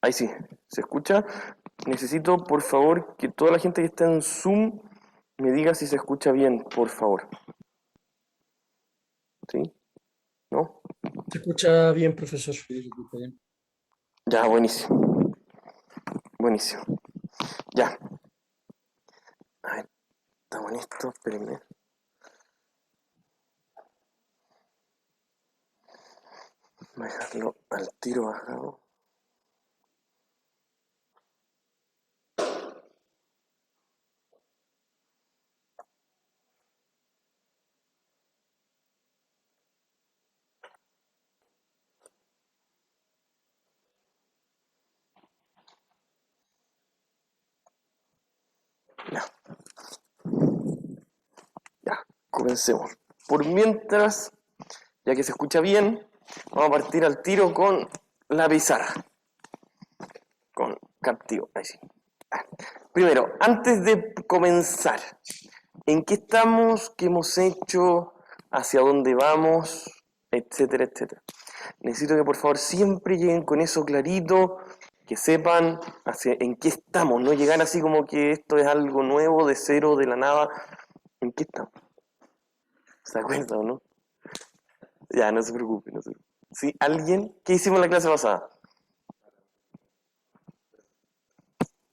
Ahí sí, ¿se escucha? Necesito, por favor, que toda la gente que está en Zoom me diga si se escucha bien, por favor. ¿Sí? ¿No? Se escucha bien, profesor. Ya, buenísimo. Buenísimo. Ya. A ver, estamos en esto, espérenme. Voy a dejarlo al tiro bajado. Ya, ya, comencemos. Por mientras, ya que se escucha bien, vamos a partir al tiro con la pizarra. Con Captivo, ahí sí. Primero, antes de comenzar, ¿en qué estamos? ¿Qué hemos hecho? ¿Hacia dónde vamos? Etcétera, etcétera. Necesito que por favor siempre lleguen con eso clarito, que sepan en qué estamos, no llegar así como que esto es algo nuevo, de cero, de la nada. ¿En qué estamos? ¿Se acuerdan o no? Ya, no se preocupe, no se preocupe. ¿Sí? ¿Alguien? ¿Qué hicimos en la clase pasada?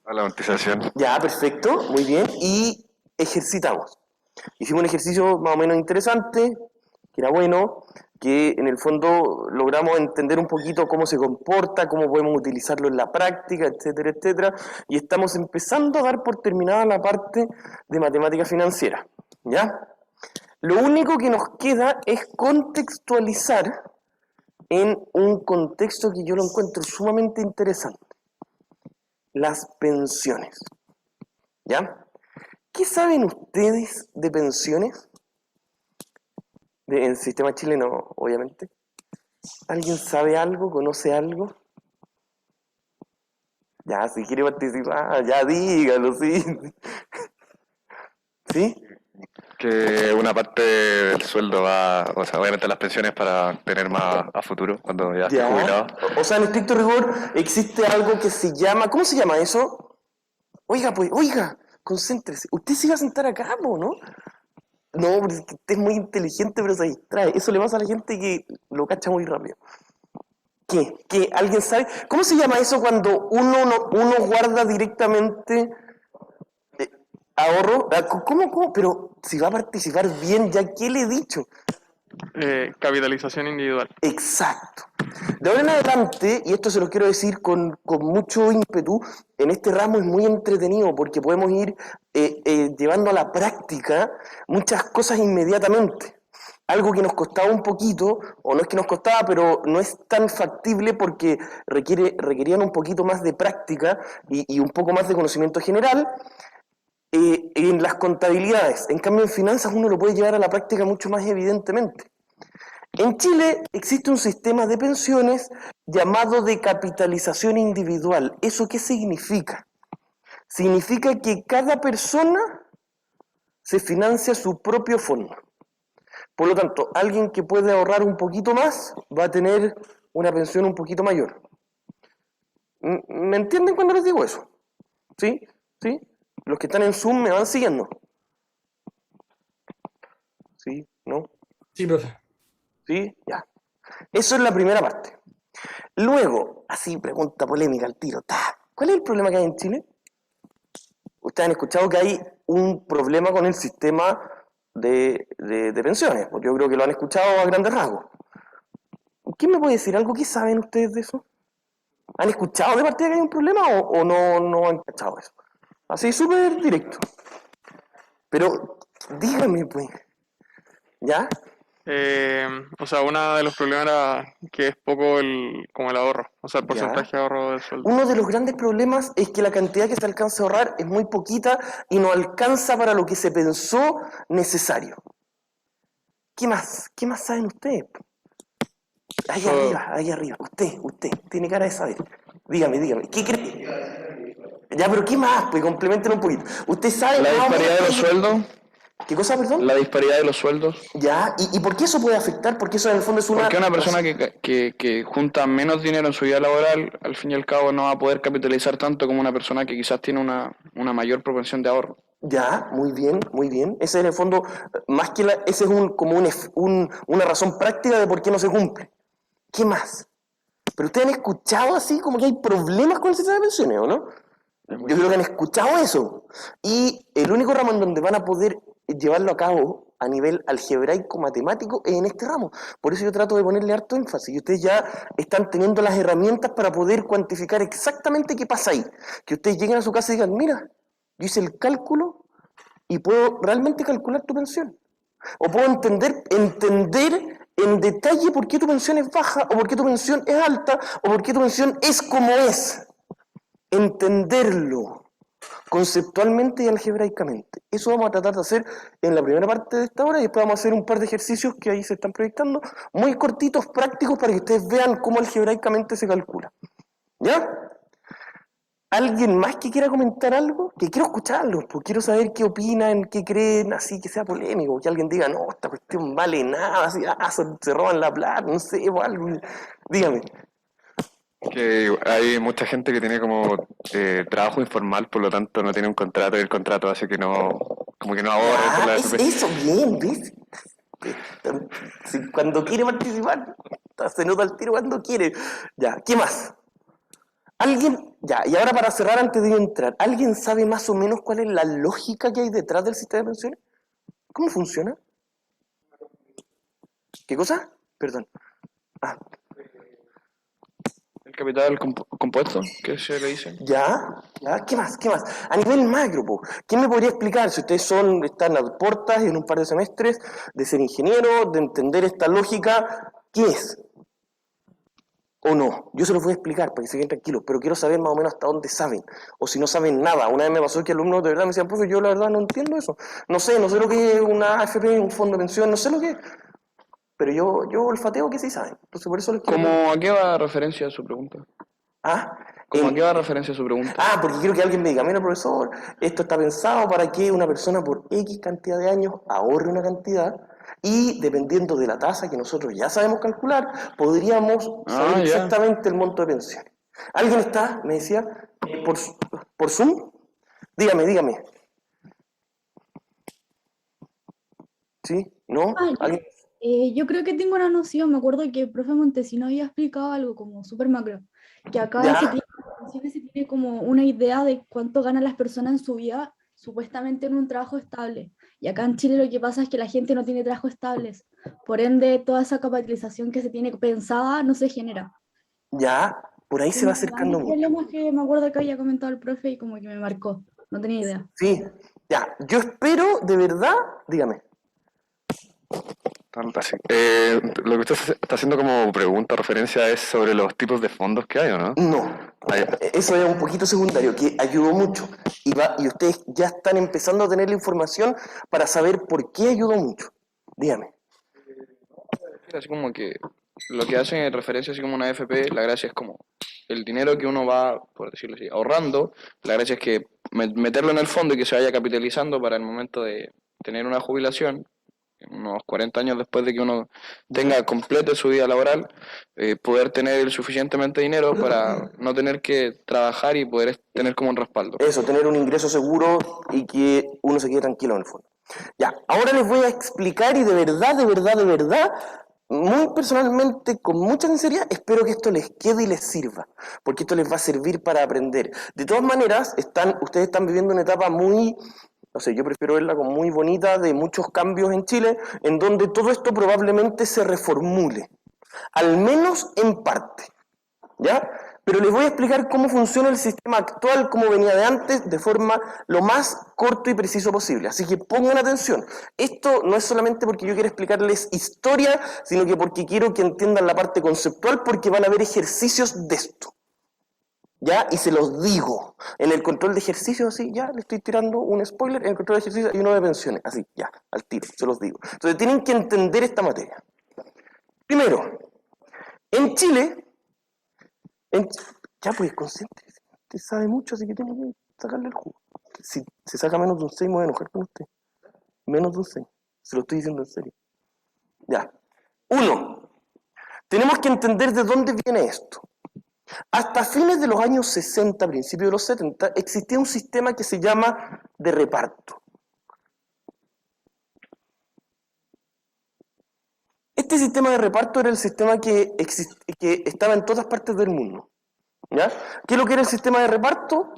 A la amortización. Ya, perfecto, muy bien. Y ejercitamos. Hicimos un ejercicio más o menos interesante, que era bueno, que en el fondo logramos entender un poquito cómo se comporta, cómo podemos utilizarlo en la práctica, etcétera, etcétera. Y estamos empezando a dar por terminada la parte de matemática financiera. ¿Ya? Lo único que nos queda es contextualizar en un contexto que yo lo encuentro sumamente interesante. Las pensiones. ¿Ya? ¿Qué saben ustedes de pensiones? En el sistema chileno, obviamente. ¿Alguien sabe algo? ¿Conoce algo? Ya, si quiere participar, ya dígalo, sí. ¿Sí? Que una parte del sueldo va, o sea, obviamente las pensiones para tener más a futuro, cuando ya esté Ya. jubilado. O sea, en estricto rigor existe algo que se llama... ¿Cómo se llama eso? Oiga, pues, oiga, concéntrese. Usted se iba a sentar acá, ¿no? No, porque es que usted es muy inteligente, pero se distrae. Eso le pasa a la gente que lo cacha muy rápido. ¿Qué? ¿Qué? ¿Alguien sabe? ¿Cómo se llama eso cuando uno guarda directamente ahorro? ¿Cómo? Pero si va a participar bien, ¿ya qué le he dicho? Capitalización individual. Exacto. De ahora en adelante, y esto se lo quiero decir con mucho ímpetu, en este ramo es muy entretenido porque podemos ir llevando a la práctica muchas cosas inmediatamente. Algo que nos costaba un poquito, o no es que nos costaba, pero no es tan factible porque requerían un poquito más de práctica y un poco más de conocimiento general en las contabilidades. En cambio, en finanzas uno lo puede llevar a la práctica mucho más evidentemente. En Chile existe un sistema de pensiones llamado de capitalización individual. ¿Eso qué significa? Significa que cada persona se financia su propio fondo. Por lo tanto, alguien que puede ahorrar un poquito más va a tener una pensión un poquito mayor. ¿Me entienden cuando les digo eso? ¿Sí? ¿Sí? Los que están en Zoom me van siguiendo. ¿Sí? ¿No? Sí, profe. ¿Sí? Ya. Eso es la primera parte. Luego, así, pregunta polémica al tiro. ¿Cuál es el problema que hay en Chile? Ustedes han escuchado que hay un problema con el sistema de pensiones, porque yo creo que lo han escuchado a grandes rasgos. ¿Quién me puede decir algo? ¿Qué saben ustedes de eso? ¿Han escuchado de partida que hay un problema o no han escuchado eso? Así, súper directo. Pero dígame, pues, ¿ya? O sea, uno de los problemas era que es poco como el ahorro, o sea, el ¿Ya? porcentaje de ahorro del sueldo. Uno de los grandes problemas es que la cantidad que se alcanza a ahorrar es muy poquita y no alcanza para lo que se pensó necesario. ¿Qué más? ¿Qué más saben ustedes? So, Ahí arriba. Usted, tiene cara de saber. Dígame. ¿Qué cree? Ya, pero ¿qué más? Pues complementen un poquito. Usted sabe La más o menos disparidad de los qué- sueldos. ¿Qué cosa, perdón? La disparidad de los sueldos. Ya, ¿y por qué eso puede afectar? Porque eso en el fondo es una... Porque una persona que junta menos dinero en su vida laboral, al fin y al cabo no va a poder capitalizar tanto como una persona que quizás tiene una mayor propensión de ahorro. Ya, muy bien, muy bien. Ese en el fondo, más que ese es una razón práctica de por qué no se cumple. ¿Qué más? Pero ustedes han escuchado así como que hay problemas con el sistema de pensiones, ¿o no? Yo creo que han escuchado eso. Y el único ramo en donde van a poder llevarlo a cabo a nivel algebraico matemático es en este ramo. Por eso yo trato de ponerle harto énfasis. Y ustedes ya están teniendo las herramientas para poder cuantificar exactamente qué pasa ahí. Que ustedes lleguen a su casa y digan, mira, yo hice el cálculo y puedo realmente calcular tu pensión. O puedo entender en detalle por qué tu pensión es baja, o por qué tu pensión es alta, o por qué tu pensión es como es. Entenderlo conceptualmente y algebraicamente. Eso vamos a tratar de hacer en la primera parte de esta hora y después vamos a hacer un par de ejercicios que ahí se están proyectando, muy cortitos, prácticos, para que ustedes vean cómo algebraicamente se calcula. ¿Ya? ¿Alguien más que quiera comentar algo? Que quiero escucharlo, porque quiero saber qué opinan, qué creen, así que sea polémico, que alguien diga, no, esta cuestión vale nada, así, se roban la plata, no sé, o algo. Dígame. Que hay mucha gente que tiene como trabajo informal, por lo tanto no tiene un contrato y el contrato hace que no, como que no ahorre por la AFP. Eso, bien, ¿ves? Cuando quiere participar, se nota el tiro cuando quiere. Ya, ¿qué más? ¿Alguien? Ya, y ahora para cerrar antes de entrar, ¿alguien sabe más o menos cuál es la lógica que hay detrás del sistema de pensiones? ¿Cómo funciona? ¿Qué cosa? Perdón. El capital compuesto, que se le dice. Ya, ¿qué más? A nivel macro, po, ¿quién me podría explicar si ustedes están a puertas en un par de semestres de ser ingeniero, de entender esta lógica? ¿Qué es? ¿O no? Yo se los voy a explicar para que se queden tranquilos, pero quiero saber más o menos hasta dónde saben, o si no saben nada. Una vez me pasó que alumnos de verdad me decían, profe, yo la verdad no entiendo eso. No sé lo que es una AFP, un fondo de pensión, no sé lo que es. Pero yo olfateo que sí saben. Entonces por eso les quiero... ¿Cómo a qué va referencia su pregunta? ¿Cómo a qué va referencia su pregunta? Porque quiero que alguien me diga, mira, profesor, esto está pensado para que una persona por X cantidad de años ahorre una cantidad y dependiendo de la tasa que nosotros ya sabemos calcular, podríamos saber exactamente el monto de pensiones. ¿Alguien está? Me decía, por Zoom. Dígame. ¿Sí? ¿No? ¿Alguien? Yo creo que tengo una noción, me acuerdo que el profe Montesino había explicado algo como súper macro, que acá se tiene como una idea de cuánto ganan las personas en su vida, supuestamente en un trabajo estable. Y acá en Chile lo que pasa es que la gente no tiene trabajos estables, por ende toda esa capitalización que se tiene pensada no se genera. Ya, por ahí se va acercando mucho. problemas que me acuerdo que había comentado el profe y como que me marcó, no tenía idea. Sí, ya, yo espero de verdad, dígame. Lo que usted está haciendo como pregunta, referencia, es sobre los tipos de fondos que hay, ¿o no? No, eso es un poquito secundario, que ayudó mucho. Y ustedes ya están empezando a tener la información para saber por qué ayudó mucho. Dígame. Así como que lo que hacen en referencia así como una AFP, la gracia es como el dinero que uno va, por decirlo así, ahorrando, la gracia es que meterlo en el fondo y que se vaya capitalizando para el momento de tener una jubilación, unos 40 años después de que uno tenga completa su vida laboral, poder tener suficientemente dinero para no tener que trabajar y poder tener como un respaldo. Eso, tener un ingreso seguro y que uno se quede tranquilo en el fondo. Ya, ahora les voy a explicar y de verdad, muy personalmente, con mucha sinceridad, espero que esto les quede y les sirva, porque esto les va a servir para aprender. De todas maneras, ustedes están viviendo una etapa muy... No sé, yo prefiero verla como muy bonita, de muchos cambios en Chile, en donde todo esto probablemente se reformule, al menos en parte, ¿ya? Pero les voy a explicar cómo funciona el sistema actual, cómo venía de antes, de forma lo más corto y preciso posible. Así que pongan atención. Esto no es solamente porque yo quiero explicarles historia, sino que porque quiero que entiendan la parte conceptual, porque van a haber ejercicios de esto. ¿Ya? Y se los digo. En el control de ejercicios, así, ya le estoy tirando un spoiler, en el control de ejercicios hay uno de pensiones, así, ya, al tiro, se los digo. Entonces tienen que entender esta materia. Primero, en Chile, ya pues, concéntrese, usted sabe mucho, así que tiene que sacarle el jugo. Si se saca menos de un 6, me voy a enojar con usted. Menos de un sueño. Se lo estoy diciendo en serio. Ya. 1. Tenemos que entender de dónde viene esto. Hasta fines de los años 60, principios de los 70, existía un sistema que se llama de reparto. Este sistema de reparto era el sistema que estaba en todas partes del mundo. ¿Ya? ¿Qué es lo que era el sistema de reparto?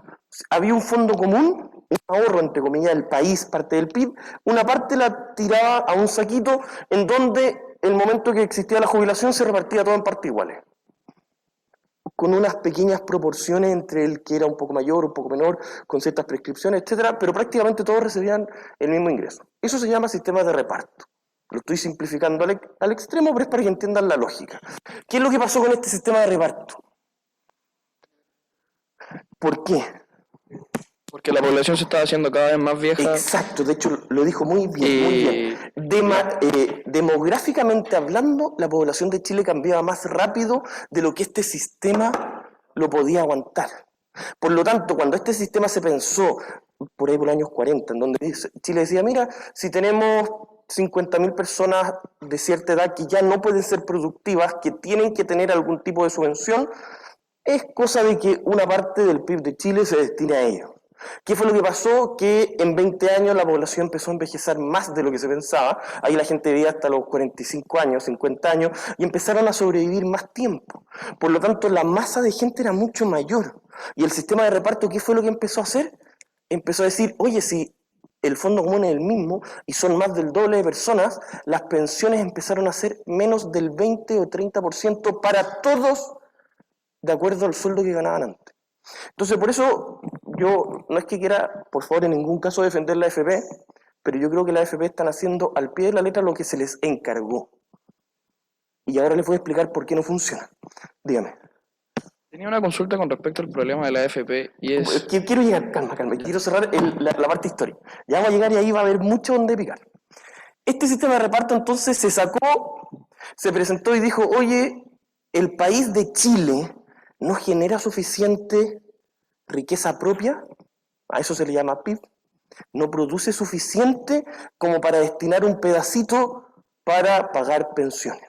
Había un fondo común, un ahorro, entre comillas, del país, parte del PIB, una parte la tiraba a un saquito en donde el momento que existía la jubilación se repartía todo en partes iguales, con unas pequeñas proporciones entre el que era un poco mayor, un poco menor, con ciertas prescripciones, etcétera, pero prácticamente todos recibían el mismo ingreso. Eso se llama sistema de reparto. Lo estoy simplificando al extremo, pero es para que entiendan la lógica. ¿Qué es lo que pasó con este sistema de reparto? ¿Por qué? Porque la población se estaba haciendo cada vez más vieja. Exacto, de hecho lo dijo muy bien, muy bien. Demográficamente hablando, la población de Chile cambiaba más rápido de lo que este sistema lo podía aguantar. Por lo tanto, cuando este sistema se pensó, por ahí por los años 40, en donde Chile decía, mira, si tenemos 50.000 personas de cierta edad que ya no pueden ser productivas, que tienen que tener algún tipo de subvención, es cosa de que una parte del PIB de Chile se destine a ello. ¿Qué fue lo que pasó? Que en 20 años la población empezó a envejecer más de lo que se pensaba. Ahí la gente vivía hasta los 45 años, 50 años, y empezaron a sobrevivir más tiempo. Por lo tanto, la masa de gente era mucho mayor. Y el sistema de reparto, ¿qué fue lo que empezó a hacer? Empezó a decir, oye, si el fondo común es el mismo y son más del doble de personas, las pensiones empezaron a ser menos del 20 o 30% para todos, de acuerdo al sueldo que ganaban antes. Entonces, por eso, yo no es que quiera, por favor, en ningún caso defender la AFP, pero yo creo que la AFP están haciendo al pie de la letra lo que se les encargó. Y ahora les voy a explicar por qué no funciona. Dígame. Tenía una consulta con respecto al problema de la AFP y es... Quiero llegar, calma, quiero cerrar la parte histórica. Ya vamos a llegar y ahí va a haber mucho donde picar. Este sistema de reparto entonces se sacó, se presentó y dijo, oye, el país de Chile no genera suficiente riqueza propia, a eso se le llama PIB, no produce suficiente como para destinar un pedacito para pagar pensiones.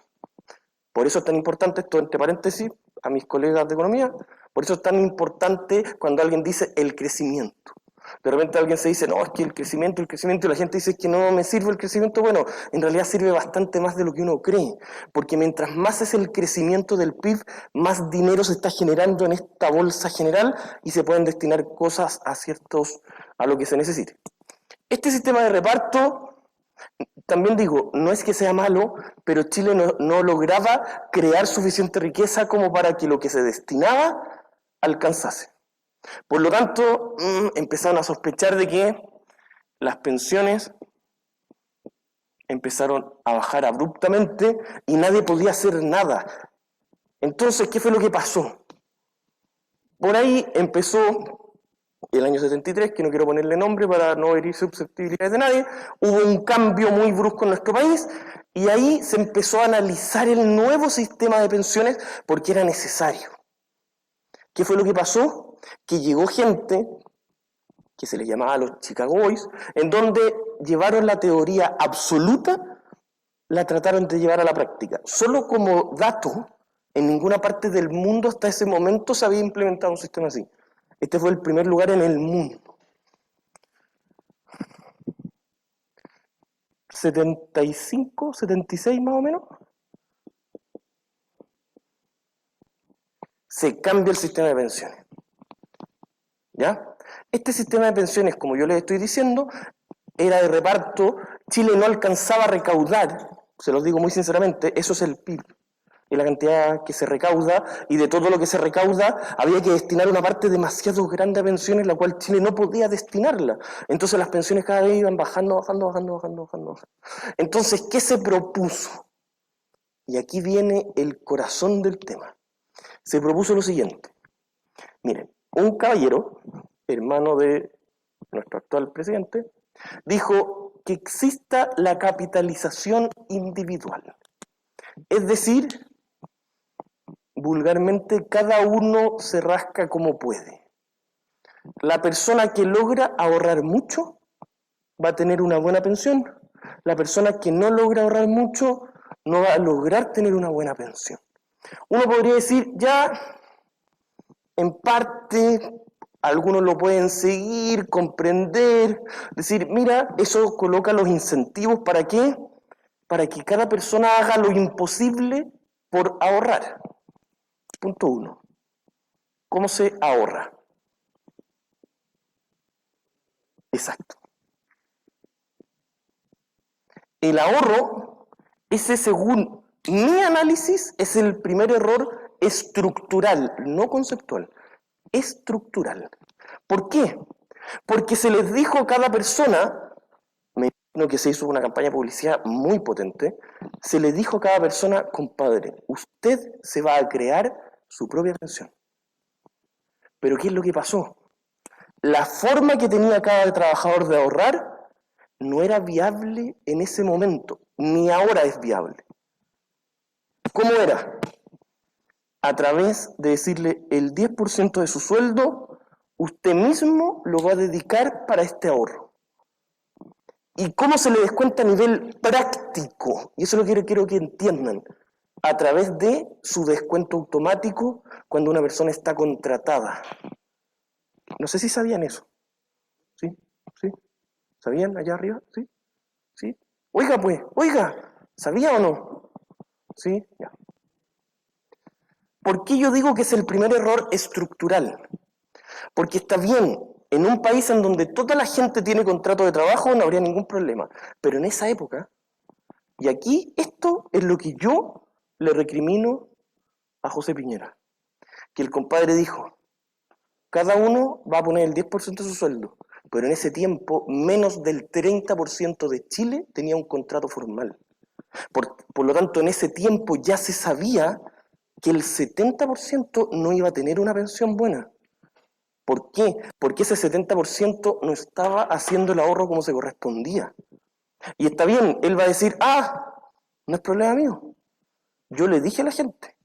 Por eso es tan importante esto, entre paréntesis, a mis colegas de economía, por eso es tan importante cuando alguien dice el crecimiento. De repente alguien se dice, no, es que el crecimiento, y la gente dice que no me sirve el crecimiento. Bueno, en realidad sirve bastante más de lo que uno cree, porque mientras más es el crecimiento del PIB, más dinero se está generando en esta bolsa general y se pueden destinar cosas a lo que se necesite. Este sistema de reparto, también digo, no es que sea malo, pero Chile no lograba crear suficiente riqueza como para que lo que se destinaba alcanzase. Por lo tanto, empezaron a sospechar de que las pensiones empezaron a bajar abruptamente y nadie podía hacer nada. Entonces, ¿qué fue lo que pasó? Por ahí empezó el año 73, que no quiero ponerle nombre para no herir susceptibilidades de nadie, hubo un cambio muy brusco en nuestro país y ahí se empezó a analizar el nuevo sistema de pensiones porque era necesario. ¿Qué fue lo que pasó? Que llegó gente, que se les llamaba los Chicago Boys, en donde llevaron la teoría absoluta, la trataron de llevar a la práctica. Solo como dato, en ninguna parte del mundo hasta ese momento se había implementado un sistema así. Este fue el primer lugar en el mundo. 75, 76 más o menos. Se cambia el sistema de pensiones. ¿Ya? Este sistema de pensiones, como yo les estoy diciendo, era de reparto. Chile no alcanzaba a recaudar, se los digo muy sinceramente, eso es el PIB. Y la cantidad que se recauda, y de todo lo que se recauda, había que destinar una parte demasiado grande a pensiones, la cual Chile no podía destinarla. Entonces las pensiones cada vez iban bajando. Entonces, ¿qué se propuso? Y aquí viene el corazón del tema. Se propuso lo siguiente. Miren, un caballero, hermano de nuestro actual presidente, dijo que exista la capitalización individual. Es decir, vulgarmente, cada uno se rasca como puede. La persona que logra ahorrar mucho va a tener una buena pensión. La persona que no logra ahorrar mucho no va a lograr tener una buena pensión. Uno podría decir, ya, en parte, algunos lo pueden seguir, comprender, decir, mira, eso coloca los incentivos, ¿para qué? Para que cada persona haga lo imposible por ahorrar. Punto 1. ¿Cómo se ahorra? Exacto. El ahorro, ese según mi análisis, es el primer error estructural, no conceptual, estructural. ¿Por qué? Porque se les dijo a cada persona, me imagino que se hizo una campaña de publicidad muy potente, se les dijo a cada persona, compadre, usted se va a crear su propia pensión. Pero ¿qué es lo que pasó? La forma que tenía cada trabajador de ahorrar no era viable en ese momento, ni ahora es viable. ¿Cómo era? A través de decirle el 10% de su sueldo, usted mismo lo va a dedicar para este ahorro. ¿Y cómo se le descuenta a nivel práctico? Y eso es lo que quiero que entiendan. A través de su descuento automático cuando una persona está contratada. No sé si sabían eso. ¿Sí? ¿Sí? ¿Sabían allá arriba? ¿Sí? ¿Sí? Oiga pues, oiga, ¿sabía o no? ¿Sí? Ya. ¿Por qué yo digo que es el primer error estructural? Porque está bien, en un país en donde toda la gente tiene contrato de trabajo no habría ningún problema. Pero en esa época, y aquí esto es lo que yo le recrimino a José Piñera, que el compadre dijo, cada uno va a poner el 10% de su sueldo, pero en ese tiempo menos del 30% de Chile tenía un contrato formal. Por lo tanto, en ese tiempo ya se sabía que el 70% no iba a tener una pensión buena. ¿Por qué? Porque ese 70% no estaba haciendo el ahorro como se correspondía. Y está bien, él va a decir, no es problema mío. Yo le dije a la gente,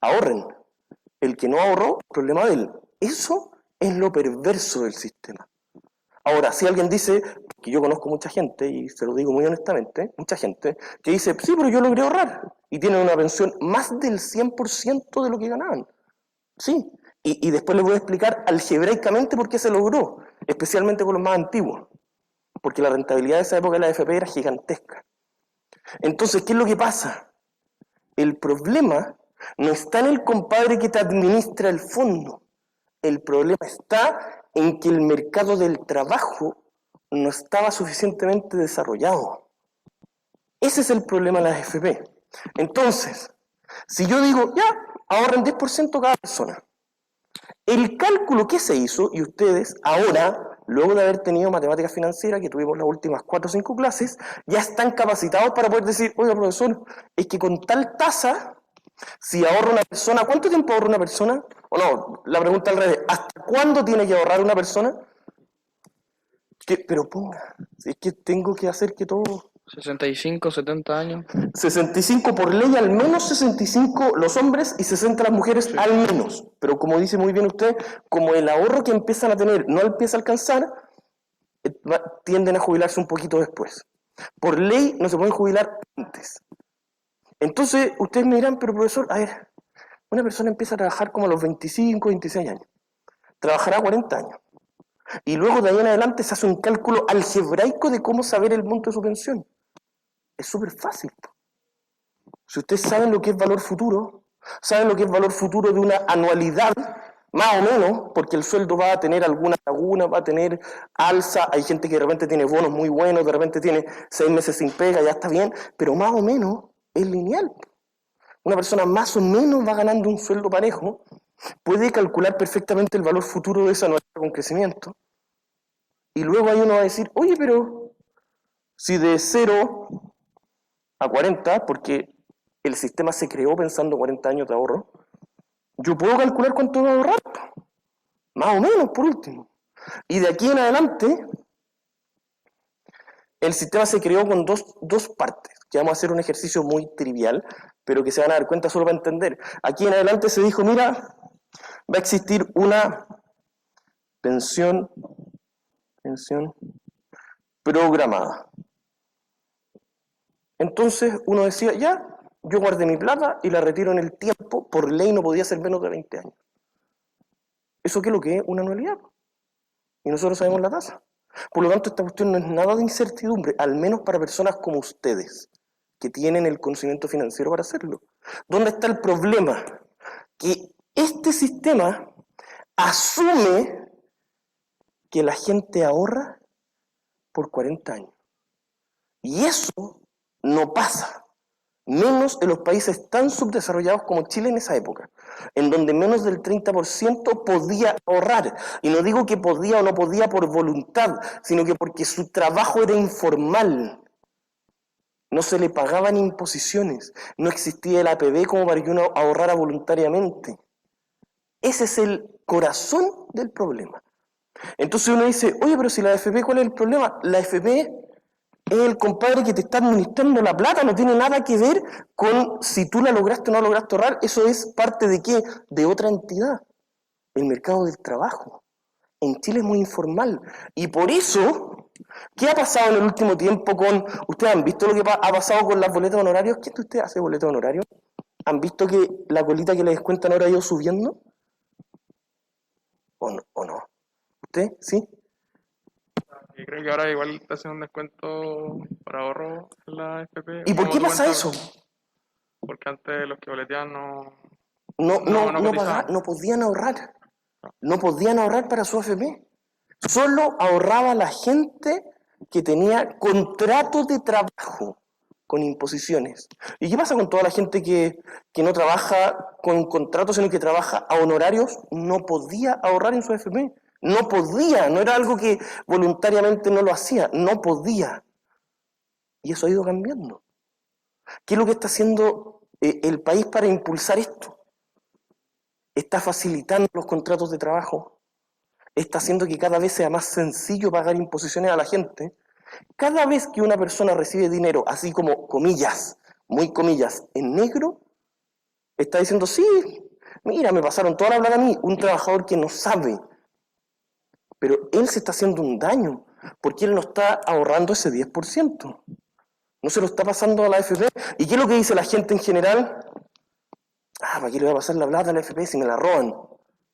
ahorren. El que no ahorró, problema de él. Eso es lo perverso del sistema. Ahora, si alguien dice, que yo conozco mucha gente, y se lo digo muy honestamente, mucha gente, que dice, sí, pero yo logré ahorrar, y tienen una pensión más del 100% de lo que ganaban. Sí, y después les voy a explicar algebraicamente por qué se logró, especialmente con los más antiguos, porque la rentabilidad de esa época de la AFP era gigantesca. Entonces, ¿qué es lo que pasa? El problema no está en el compadre que te administra el fondo, el problema está en que el mercado del trabajo no estaba suficientemente desarrollado. Ese es el problema de las AFP. Entonces, si yo digo, ya, ahorren 10% cada persona, el cálculo que se hizo, y ustedes ahora, luego de haber tenido matemática financiera, que tuvimos las últimas 4 o 5 clases, ya están capacitados para poder decir, oiga, profesor, es que con tal tasa, si ahorra una persona, ¿cuánto tiempo ahorra una persona? O no, la pregunta al revés, ¿hasta cuándo tiene que ahorrar una persona? Pero ponga, es que tengo que hacer que todo... 65, 70 años. 65 por ley, al menos 65 los hombres y 60 las mujeres, sí. Al menos. Pero como dice muy bien usted, como el ahorro que empiezan a tener no empieza a alcanzar, tienden a jubilarse un poquito después. Por ley no se pueden jubilar antes. Entonces, ustedes me dirán, pero profesor, a ver, una persona empieza a trabajar como a los 25, 26 años. Trabajará 40 años. Y luego de ahí en adelante se hace un cálculo algebraico de cómo saber el monto de su pensión. Es súper fácil. Si ustedes saben lo que es valor futuro, saben lo que es valor futuro de una anualidad, más o menos, porque el sueldo va a tener alguna laguna, va a tener alza, hay gente que de repente tiene bonos muy buenos, de repente tiene 6 meses sin pega, ya está bien, pero más o menos es lineal. Una persona más o menos va ganando un sueldo parejo, puede calcular perfectamente el valor futuro de esa anualidad con crecimiento, y luego ahí uno va a decir, oye, pero si de 0 a 40, porque el sistema se creó pensando 40 años de ahorro, yo puedo calcular cuánto voy a ahorrar, más o menos, por último. Y de aquí en adelante, el sistema se creó con dos partes, que vamos a hacer un ejercicio muy trivial, pero que se van a dar cuenta solo para entender. Aquí en adelante se dijo, mira, va a existir una pensión programada. Entonces uno decía, ya, yo guardé mi plata y la retiro en el tiempo, por ley no podía ser menos de 20 años. ¿Eso qué es lo que es? Una anualidad. Y nosotros sabemos la tasa. Por lo tanto, esta cuestión no es nada de incertidumbre, al menos para personas como ustedes, que tienen el conocimiento financiero para hacerlo. ¿Dónde está el problema? Que este sistema asume que la gente ahorra por 40 años. Y eso no pasa, menos en los países tan subdesarrollados como Chile en esa época, en donde menos del 30% podía ahorrar. Y no digo que podía o no podía por voluntad, sino que porque su trabajo era informal. No se le pagaban imposiciones, no existía el APB como para que uno ahorrara voluntariamente. Ese es el corazón del problema. Entonces uno dice, oye, pero si la AFP, ¿cuál es el problema? La AFP es el compadre que te está administrando la plata, no tiene nada que ver con si tú la lograste o no lograste ahorrar. Eso es parte de ¿qué? De otra entidad, el mercado del trabajo. En Chile es muy informal. Y por eso, ¿qué ha pasado en el último tiempo con... ¿Ustedes han visto lo que ha pasado con las boletas de honorarios? ¿Quién de ustedes hace boletas de honorarios? ¿Han visto que la colita que les descuentan ahora ha ido subiendo? ¿O no? ¿Usted? ¿Sí? Y creo que ahora igual te hacen un descuento para ahorro en la FP. ¿Y por como qué tu pasa cuenta, eso? Porque antes los que boleteaban no No cotizaban. no podían ahorrar. No podían ahorrar para su AFP. Solo ahorraba la gente que tenía contrato de trabajo con imposiciones. ¿Y qué pasa con toda la gente que no trabaja con contratos, sino que trabaja a honorarios? No podía ahorrar en su AFP. No podía, no era algo que voluntariamente no lo hacía, no podía. Y eso ha ido cambiando. ¿Qué es lo que está haciendo el país para impulsar esto? Está facilitando los contratos de trabajo, está haciendo que cada vez sea más sencillo pagar imposiciones a la gente. Cada vez que una persona recibe dinero, así como comillas, muy comillas, en negro, está diciendo, sí, mira, me pasaron toda la plata a mí, un trabajador que no sabe. Pero él se está haciendo un daño, porque él no está ahorrando ese 10%. No se lo está pasando a la AFP. ¿Y qué es lo que dice la gente en general? Ah, ¿para qué le voy a pasar la plata a la AFP si me la roban?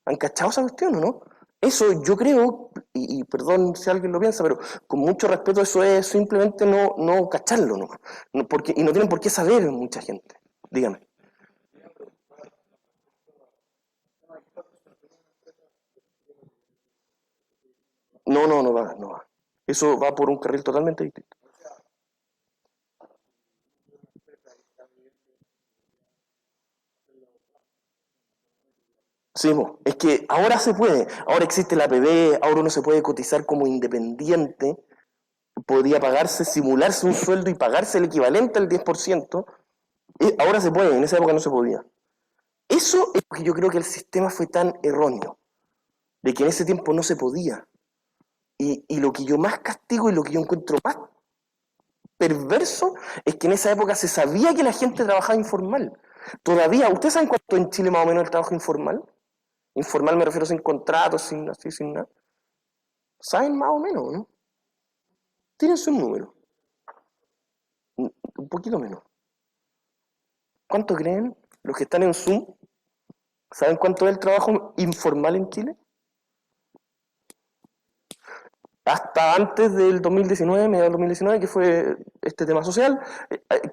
¿Han cachado esa cuestión o no? Eso yo creo, y perdón si alguien lo piensa, pero con mucho respeto eso es simplemente no cacharlo, ¿no? Y no tienen por qué saber mucha gente. Dígame. No va. Eso va por un carril totalmente distinto. Sí, es que ahora se puede, ahora existe la APB, ahora uno se puede cotizar como independiente, podía pagarse, simularse un sueldo y pagarse el equivalente al 10%, ahora se puede, en esa época no se podía. Eso es porque yo creo que el sistema fue tan erróneo, de que en ese tiempo no se podía. Y lo que yo más castigo y lo que yo encuentro más perverso es que en esa época se sabía que la gente trabajaba informal. Todavía, ¿ustedes saben cuánto en Chile más o menos el trabajo informal? Informal me refiero sin contratos, sin nada. ¿Saben más o menos, no? Tírense un número. Un poquito menos. ¿Cuánto creen los que están en Zoom? ¿Saben cuánto es el trabajo informal en Chile? Hasta antes del 2019, mediados del 2019, que fue este tema social,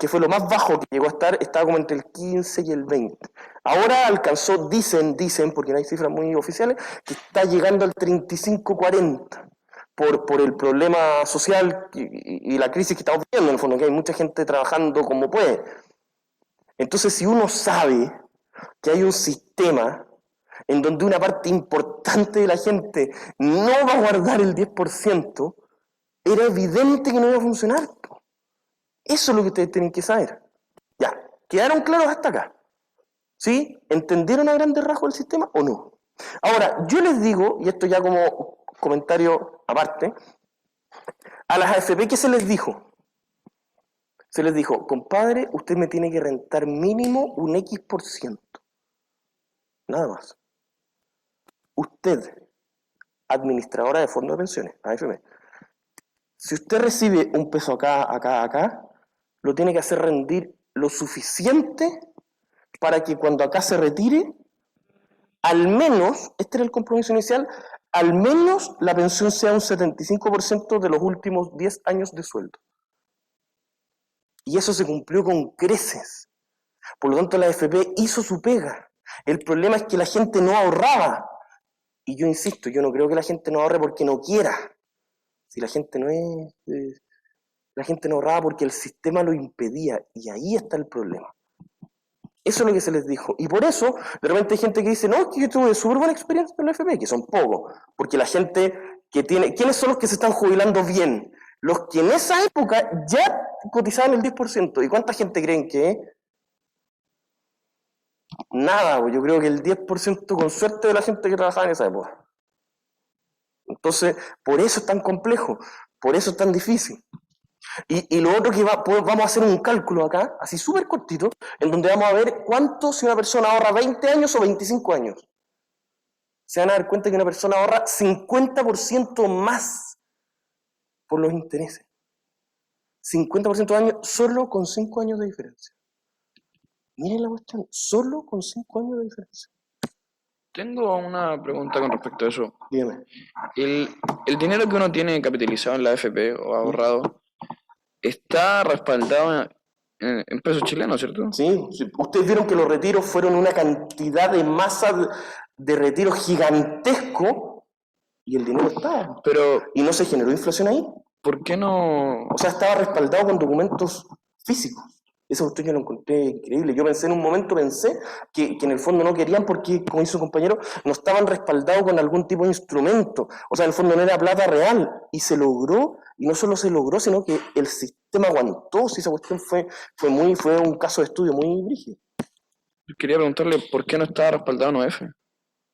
que fue lo más bajo que llegó a estar, estaba como entre el 15 y el 20. Ahora alcanzó, dicen, porque no hay cifras muy oficiales, que está llegando al 35-40 por el problema social y la crisis que estamos viviendo, en el fondo, que hay mucha gente trabajando como puede. Entonces, si uno sabe que hay un sistema en donde una parte importante de la gente no va a guardar el 10%, era evidente que no iba a funcionar. Eso es lo que ustedes tienen que saber. Ya, ¿quedaron claros hasta acá? ¿Sí? ¿Entendieron a grandes rasgos el sistema o no? Ahora, yo les digo, y esto ya como comentario aparte, a las AFP, ¿qué se les dijo? Se les dijo, compadre, usted me tiene que rentar mínimo un X%. Nada más. Usted, administradora de fondos de pensiones, AFP, Si usted recibe un peso acá, lo tiene que hacer rendir lo suficiente para que cuando acá se retire, al menos, este era el compromiso inicial, al menos la pensión sea un 75% de los últimos 10 años de sueldo. Y eso se cumplió con creces. Por lo tanto, la AFP hizo su pega. El problema es que la gente no ahorraba. Y yo insisto, yo no creo que la gente no ahorre porque no quiera. Si la gente no es... la gente no ahorraba porque el sistema lo impedía. Y ahí está el problema. Eso es lo que se les dijo. Y por eso, de repente hay gente que dice, no, es que yo tuve súper buena experiencia con la AFP, que son pocos. Porque la gente que tiene... ¿Quiénes son los que se están jubilando bien? Los que en esa época ya cotizaban el 10%. ¿Y cuánta gente creen que es? Nada, pues yo creo que el 10% con suerte de la gente que trabajaba en esa época. Entonces, por eso es tan complejo, por eso es tan difícil. Y lo otro que vamos a hacer un cálculo acá, así súper cortito, en donde vamos a ver cuánto si una persona ahorra 20 años o 25 años. Se van a dar cuenta que una persona ahorra 50% más por los intereses. 50% de años solo con 5 años de diferencia. Miren la cuestión, solo con 5 años de diferencia. Tengo una pregunta con respecto a eso. Dígame. El dinero que uno tiene capitalizado en la AFP o ahorrado está respaldado en pesos chilenos, ¿cierto? Sí, ustedes vieron que los retiros fueron una cantidad de masa de retiros gigantesco y el dinero estaba. Pero, ¿Y no se generó inflación ahí? ¿por qué no? O sea, estaba respaldado con documentos físicos. Esa cuestión yo lo encontré increíble. Yo pensé en un momento, que en el fondo no querían porque, como dice un compañero, no estaban respaldados con algún tipo de instrumento. O sea, en el fondo no era plata real. Y se logró, y no solo se logró, sino que el sistema aguantó. Si esa cuestión fue un caso de estudio muy brígido. Quería preguntarle por qué no estaba respaldado en OF.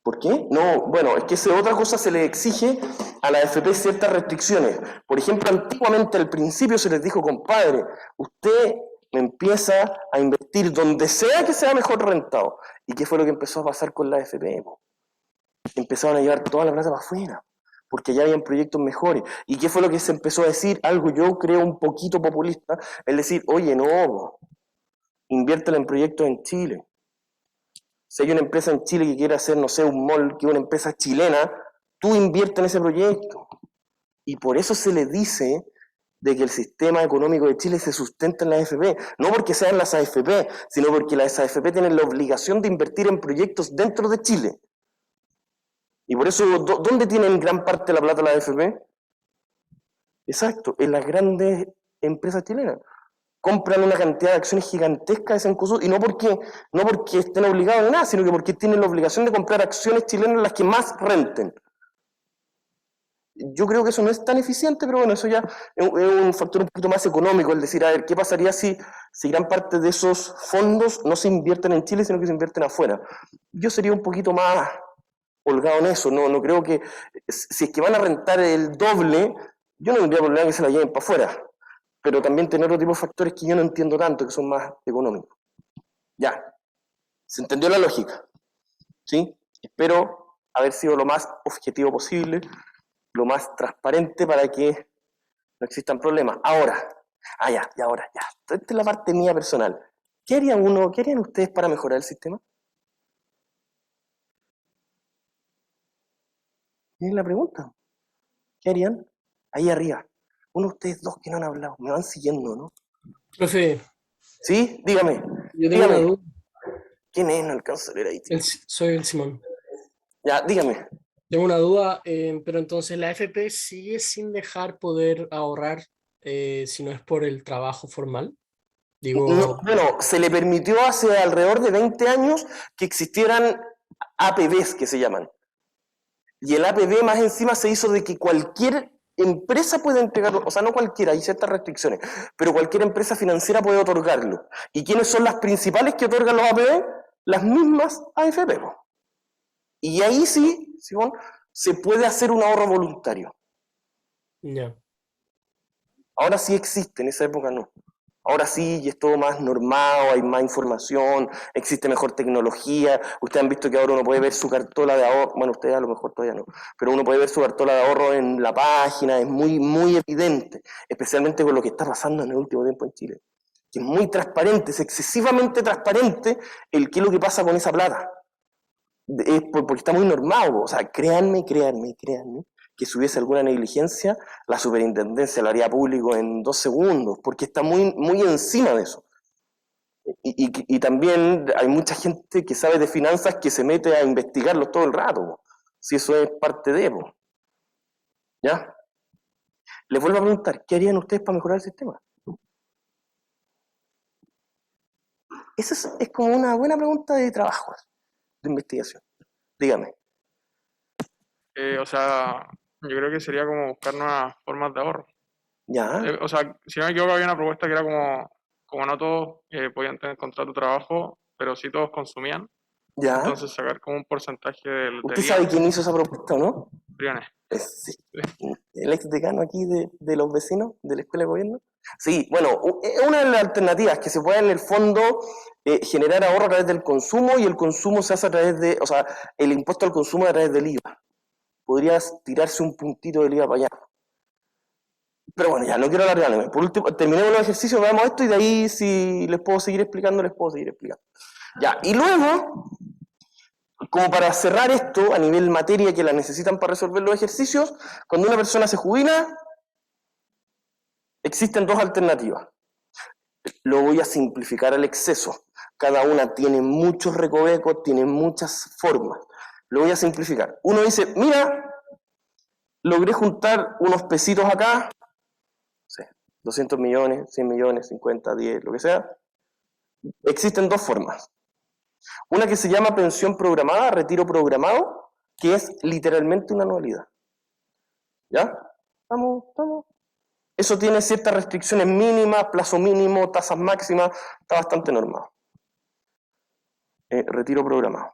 ¿Por qué? No, bueno, es que otra cosa se le exige a la AFP ciertas restricciones. Por ejemplo, antiguamente al principio se les dijo, compadre, usted empieza a invertir donde sea que sea mejor rentado. ¿Y qué fue lo que empezó a pasar con la AFP? Empezaron a llevar toda la plata para afuera, porque ya habían proyectos mejores. ¿Y qué fue lo que se empezó a decir? Algo yo creo un poquito populista, es decir, oye, no, inviértela en proyectos en Chile. Si hay una empresa en Chile que quiere hacer, no sé, un mall, que es una empresa chilena, tú invierte en ese proyecto. Y por eso se le dice de que el sistema económico de Chile se sustenta en la AFP, no porque sean las AFP, sino porque las AFP tienen la obligación de invertir en proyectos dentro de Chile. Y por eso, ¿dónde tienen gran parte de la plata la AFP? Exacto, en las grandes empresas chilenas. Compran una cantidad de acciones gigantescas de Cencosud, y no porque estén obligados a nada, sino que porque tienen la obligación de comprar acciones chilenas las que más renten. Yo creo que eso no es tan eficiente, pero bueno, eso ya es un factor un poquito más económico, el decir, a ver, ¿qué pasaría si gran parte de esos fondos no se invierten en Chile, sino que se invierten afuera? Yo sería un poquito más holgado en eso, no creo que, si es que van a rentar el doble, yo no tendría problema que se la lleven para afuera, pero también tener otro tipo de factores que yo no entiendo tanto, que son más económicos. Ya, ¿se entendió la lógica? ¿Sí? Espero haber sido lo más objetivo posible, lo más transparente para que no existan problemas. Ahora, ahora. Esta es la parte mía personal. ¿Qué harían ustedes para mejorar el sistema? Miren la pregunta. ¿Qué harían? Ahí arriba. Uno de ustedes dos que no han hablado, me van siguiendo, ¿no? Profe, ¿Sí? Dígame. yo tengo una duda. ¿Quién es? No alcanzo a leer ahí. Soy el Simón. Ya, dígame. Tengo una duda, pero entonces la AFP sigue sin dejar poder ahorrar si no es por el trabajo formal. Digo, No, bueno, se le permitió hace alrededor de 20 años que existieran APBs, que se llaman. Y el APB más encima se hizo de que cualquier empresa puede entregarlo, o sea, no cualquiera, hay ciertas restricciones, pero cualquier empresa financiera puede otorgarlo. ¿Y quiénes son las principales que otorgan los APB? Las mismas AFP. Y ahí sí, Simón, se puede hacer un ahorro voluntario. ya. Ahora sí existe, en esa época no. Ahora sí, y es todo más normado, hay más información, existe mejor tecnología. Ustedes han visto que ahora uno puede ver su cartola de ahorro, bueno, ustedes a lo mejor todavía no, pero uno puede ver su cartola de ahorro en la página, es muy, muy evidente, especialmente con lo que está pasando en el último tiempo en Chile. Que es muy transparente, es excesivamente transparente el qué es lo que pasa con esa plata. Es porque está muy normado, o sea, créanme, que si hubiese alguna negligencia, la superintendencia lo haría público en 2 segundos, porque está muy, muy encima de eso. Y también hay mucha gente que sabe de finanzas que se mete a investigarlos todo el rato, si eso es parte de, ¿ya? Les vuelvo a preguntar, ¿qué harían ustedes para mejorar el sistema? Esa es como una buena pregunta de trabajo, de investigación. Dígame. O sea, yo creo que sería como buscar nuevas formas de ahorro. ¿Ya? O sea, si no me equivoco, había una propuesta que era como no todos podían tener contrato de trabajo, pero sí todos consumían. ¿Ya? Entonces sacar como un porcentaje del ¿Usted sabe quién hizo esa propuesta o no? Briones. Sí. El ex decano aquí de los vecinos de la escuela de gobierno. Sí, bueno, es una de las alternativas que se puede en el fondo generar ahorro a través del consumo, y el consumo se hace a través de, o sea, el impuesto al consumo a través del IVA. Podrías tirarse un puntito del IVA para allá. Pero bueno, ya, no quiero alargarme. Por último, terminemos los ejercicios, veamos esto, y de ahí si les puedo seguir explicando, les puedo seguir explicando. Ya, y luego, como para cerrar esto, a nivel materia que la necesitan para resolver los ejercicios, cuando una persona se jubila, existen 2 alternativas. Lo voy a simplificar al exceso. Cada una tiene muchos recovecos, tiene muchas formas. Lo voy a simplificar. Uno dice, mira, logré juntar unos pesitos acá, no sé, 200 millones, 100 millones, 50, 10, lo que sea. Existen 2 formas. Una que se llama pensión programada, retiro programado, que es literalmente una anualidad. ¿Ya? Estamos. Eso tiene ciertas restricciones mínimas, plazo mínimo, tasas máximas, está bastante normado. Retiro programado.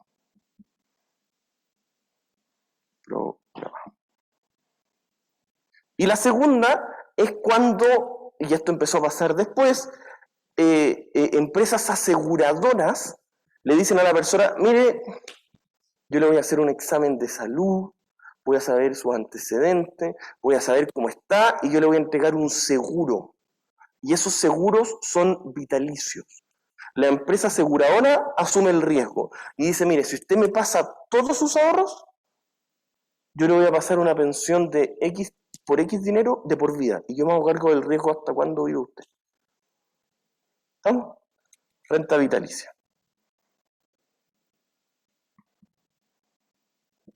Y la segunda es cuando, y esto empezó a pasar después, empresas aseguradoras le dicen a la persona, mire, yo le voy a hacer un examen de salud, voy a saber sus antecedentes, voy a saber cómo está, y yo le voy a entregar un seguro. Y esos seguros son vitalicios. La empresa aseguradora asume el riesgo y dice, mire, si usted me pasa todos sus ahorros, yo le voy a pasar una pensión de X por X dinero de por vida, y yo me hago cargo del riesgo hasta cuándo vive usted. ¿Estamos? Renta vitalicia.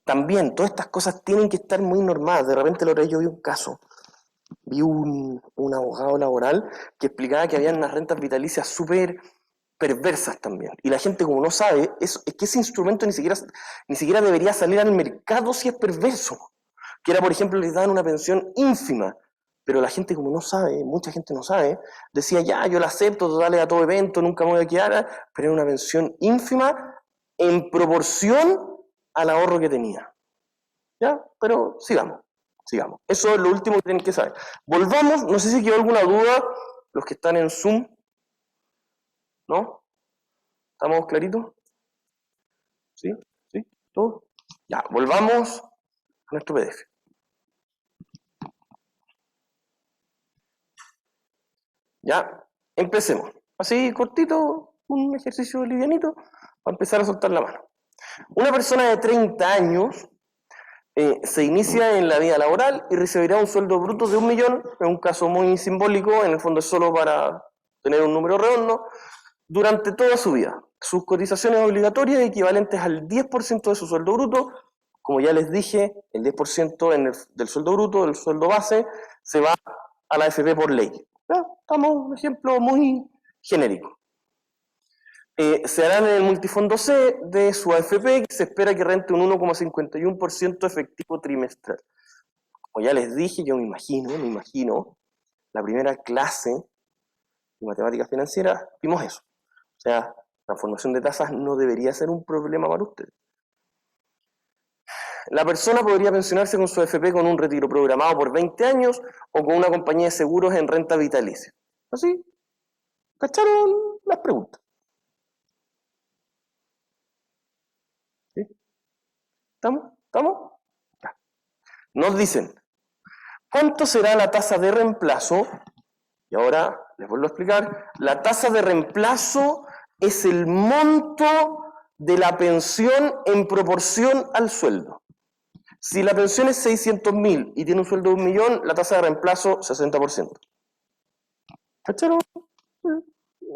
También, todas estas cosas tienen que estar muy normadas. De repente la otra vez yo vi un caso, vi un abogado laboral que explicaba que había unas rentas vitalicias súper perversas también. Y la gente, como no sabe, es que ese instrumento ni siquiera debería salir al mercado si es perverso. Que era, por ejemplo, les daban una pensión ínfima, pero la gente, como no sabe, mucha gente no sabe, decía, ya, yo la acepto, total, a todo evento, nunca me voy a quedar, pero era una pensión ínfima en proporción al ahorro que tenía. ¿Ya? Pero sigamos. Eso es lo último que tienen que saber. Volvamos, no sé si quedó alguna duda, los que están en Zoom. ¿No? ¿Estamos claritos? ¿Sí? ¿Todo? Ya, volvamos a nuestro PDF. Ya, empecemos. Así, cortito, un ejercicio livianito, para empezar a soltar la mano. Una persona de 30 años se inicia en la vida laboral y recibirá un sueldo bruto de 1 millón, en un caso muy simbólico, en el fondo es solo para tener un número redondo, durante toda su vida. Sus cotizaciones obligatorias equivalentes al 10% de su sueldo bruto, como ya les dije, el 10% del sueldo bruto, del sueldo base, se va a la AFP por ley. ¿Ya? Estamos un ejemplo muy genérico. Se harán en el multifondo C de su AFP, que se espera que rente un 1,51% efectivo trimestral. Como ya les dije, yo me imagino, la primera clase de matemáticas financieras, vimos eso. O sea, transformación de tasas no debería ser un problema para usted. La persona podría pensionarse con su AFP con un retiro programado por 20 años o con una compañía de seguros en renta vitalicia. ¿Así? ¿Cacharon las preguntas? ¿Sí? ¿Estamos? ¿Estamos? Ya. Nos dicen, ¿cuánto será la tasa de reemplazo? Y ahora les vuelvo a explicar. La tasa de reemplazo es el monto de la pensión en proporción al sueldo. Si la pensión es 600.000 y tiene un sueldo de 1.000.000, la tasa de reemplazo 60%. ¿Cacharon?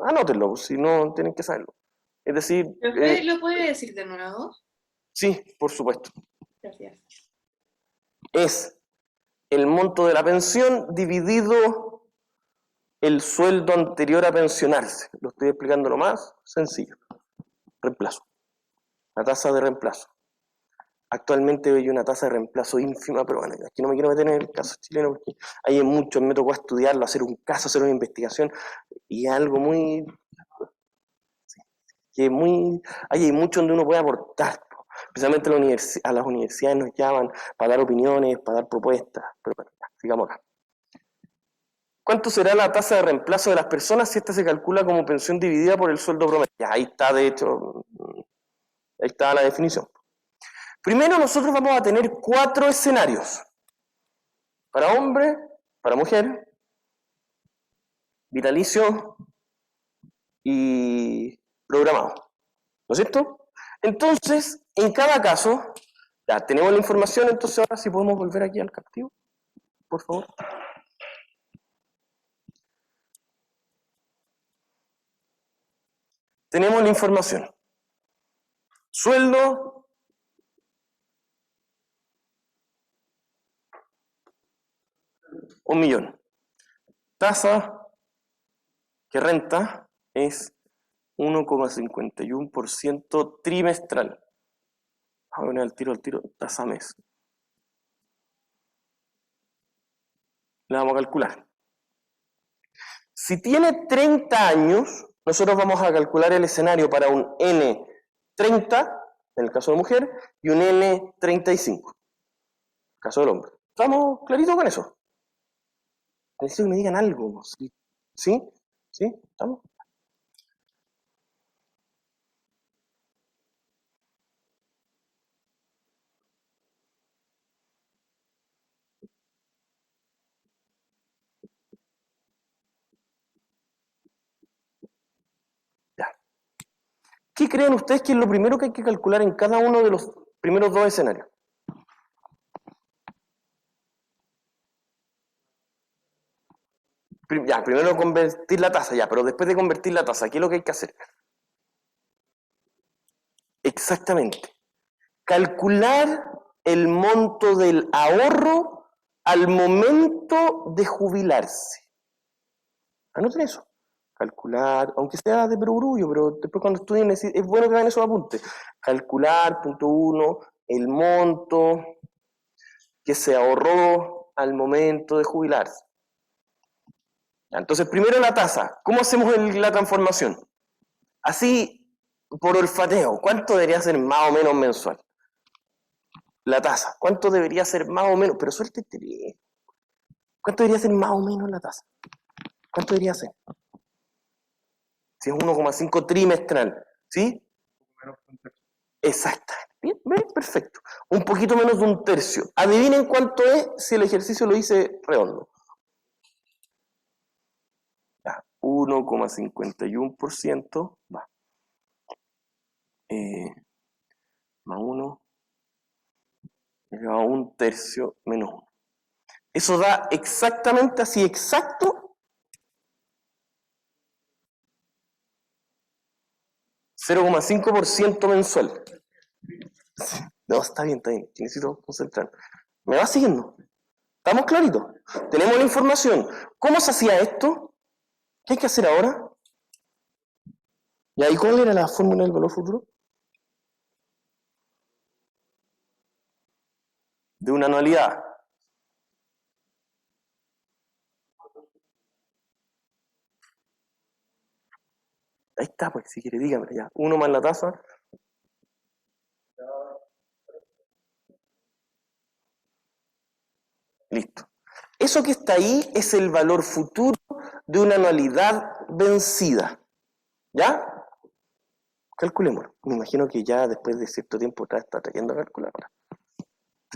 Anótenlo, si no tienen que saberlo. Es decir, ¿Lo puede decir de nuevo? sí, por supuesto. Gracias. Es el monto de la pensión dividido el sueldo anterior a pensionarse. Lo estoy explicando lo más sencillo. Reemplazo. La tasa de reemplazo. Actualmente hay una tasa de reemplazo ínfima, pero bueno, aquí no me quiero meter en el caso chileno porque hay muchos, me tocó estudiarlo, hacer un caso, hacer una investigación, y algo muy... que muy... hay mucho donde uno puede aportar. Especialmente a las universidades nos llaman para dar opiniones, para dar propuestas, pero bueno, ya, sigamos acá. ¿Cuánto será la tasa de reemplazo de las personas si esta se calcula como pensión dividida por el sueldo promedio? Ya, ahí está, de hecho, ahí está la definición. Primero nosotros vamos a tener 4 escenarios. Para hombre, para mujer, vitalicio y programado. ¿No es cierto? Entonces, en cada caso, ya tenemos la información, entonces ahora sí podemos volver aquí al captivo, por favor. Tenemos la información. Sueldo, $1.000.000. Tasa que renta es 1,51% trimestral. Vamos a poner al tiro, tasa mes. La vamos a calcular. Si tiene 30 años, nosotros vamos a calcular el escenario para un N30, en el caso de mujer, y un N35, en el caso del hombre. ¿Estamos claritos con eso? Necesito que me digan algo. ¿Sí? ¿Sí? ¿Sí? ¿Estamos? Ya. ¿Qué creen ustedes que es lo primero que hay que calcular en cada uno de los primeros 2 escenarios? Ya, primero convertir la tasa, ya, pero después de convertir la tasa, ¿qué es lo que hay que hacer? Exactamente. Calcular el monto del ahorro al momento de jubilarse. Anoten eso. Calcular, aunque sea de perogrullo, pero después cuando estudien es bueno que hagan esos apuntes. Calcular, punto 1, el monto que se ahorró al momento de jubilarse. Entonces, primero la tasa. ¿Cómo hacemos la transformación? Así, por olfateo, ¿cuánto debería ser más o menos mensual? La tasa. ¿Cuánto debería ser más o menos? Pero suéltate bien. ¿Cuánto debería ser más o menos la tasa? ¿Cuánto debería ser? Si es 1,5 trimestral, ¿sí? Exacto. Bien, bien, perfecto. Un poquito menos de un tercio. Adivinen cuánto es si el ejercicio lo hice redondo. 1,51% va. Más 1 elevado a un tercio menos 1. Eso da exactamente así, exacto, 0,5% mensual. No, está bien, necesito concentrar. ¿Me va siguiendo? ¿Estamos claritos? Tenemos la información. ¿Cómo se hacía esto? ¿Qué hay que hacer ahora? ¿Y ahí cuál era la fórmula del valor futuro? De una anualidad. Ahí está, pues, si quiere, dígame ya. 1 más la tasa. Listo. Eso que está ahí es el valor futuro de una anualidad vencida. ¿Ya? Calculemos. Me imagino que ya después de cierto tiempo está trayendo calculadora.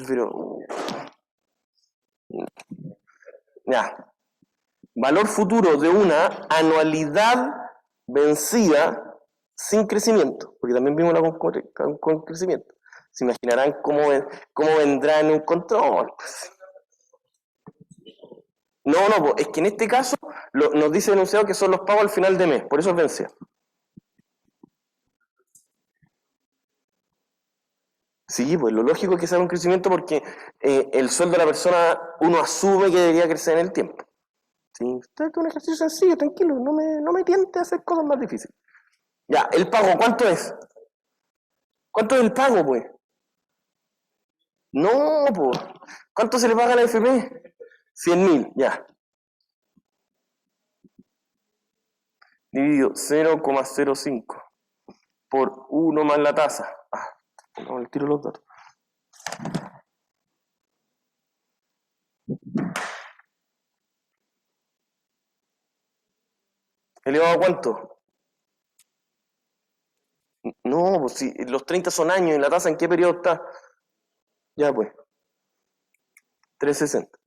Pero... ya. Valor futuro de una anualidad vencida sin crecimiento, porque también vimos la con crecimiento. Se imaginarán cómo vendrá en un control. No, es que en este caso nos dice el enunciado que son los pagos al final de mes, por eso es vencida. Sí, pues lo lógico es que sea un crecimiento porque el sueldo de la persona uno asume que debería crecer en el tiempo. Sí, esto es un ejercicio sencillo, tranquilo, no me tiente a hacer cosas más difíciles. Ya, el pago, ¿cuánto es? ¿Cuánto es el pago, pues? No, pues. ¿Cuánto se le paga a la AFP? 100.000, ya. Dividido 0,05 por 1 más la tasa. No, le tiro los datos. ¿Elevado a cuánto? No, pues si los 30 son años, ¿y la tasa en qué periodo está? Ya pues. 360.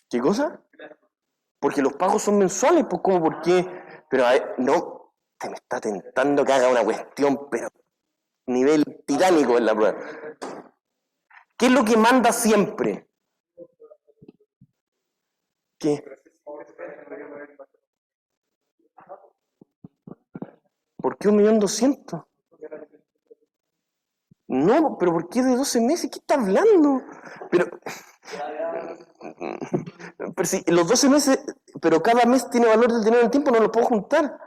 ¿Qué cosa? Porque los pagos son mensuales, pues ¿cómo? ¿Por qué? Pero a ver, no, te me está tentando que haga una cuestión, pero nivel tiránico en la prueba. ¿Qué es lo que manda siempre? ¿Qué? ¿Por qué 1.200.000? No, pero ¿por qué de 12 meses? ¿Qué está hablando? Pero si los 12 meses, pero cada mes tiene valor del dinero en el tiempo, no lo puedo juntar.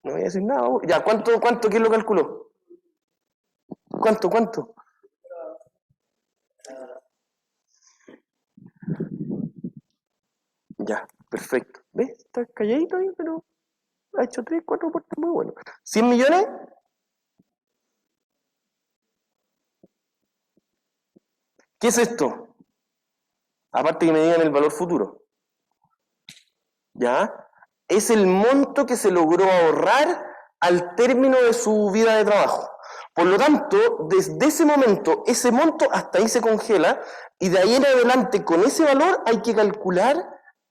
No voy a decir nada. Ya, ¿cuánto? ¿Quién lo calculó? ¿Cuánto? Ya, perfecto. ¿Ves? Está calladito ahí, pero ha hecho 3, 4 aportes muy buenos. ¿100 millones? ¿Qué es esto? Aparte que me digan el valor futuro. ¿Ya? Es el monto que se logró ahorrar al término de su vida de trabajo. Por lo tanto, desde ese momento, ese monto hasta ahí se congela y de ahí en adelante, con ese valor, hay que calcular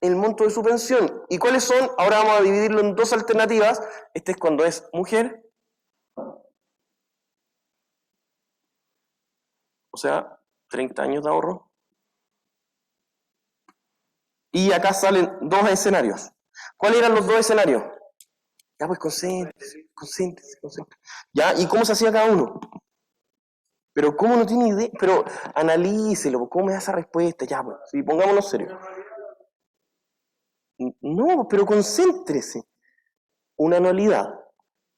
el monto de su pensión. ¿Y cuáles son? Ahora vamos a dividirlo en dos alternativas. Este es cuando es mujer. O sea, 30 años de ahorro. Y acá salen dos escenarios. ¿Cuáles eran los dos escenarios? Ya, pues concéntrese. ¿Ya? ¿Y cómo se hacía cada uno? Pero ¿cómo no tiene idea? Pero analícelo, ¿cómo me da esa respuesta? Ya, pues, sí, pongámonos serios. No, pero concéntrese. Una anualidad.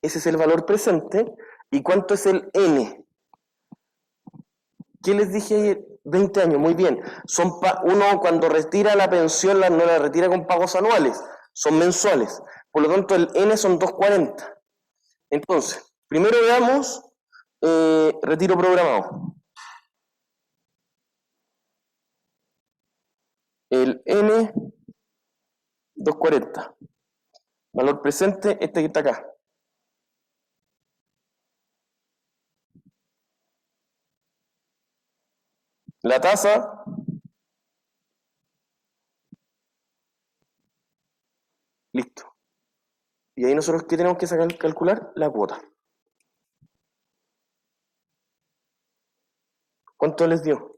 Ese es el valor presente. ¿Y cuánto es el N? ¿Qué les dije ayer? 20 años, muy bien. Uno cuando retira la pensión no la retira con pagos anuales, son mensuales. Por lo tanto, el N son 240. Entonces, primero veamos retiro programado. El N, 240. Valor presente, este que está acá. La tasa, listo. Y ahí nosotros, ¿qué tenemos que calcular? La cuota. ¿Cuánto les dio?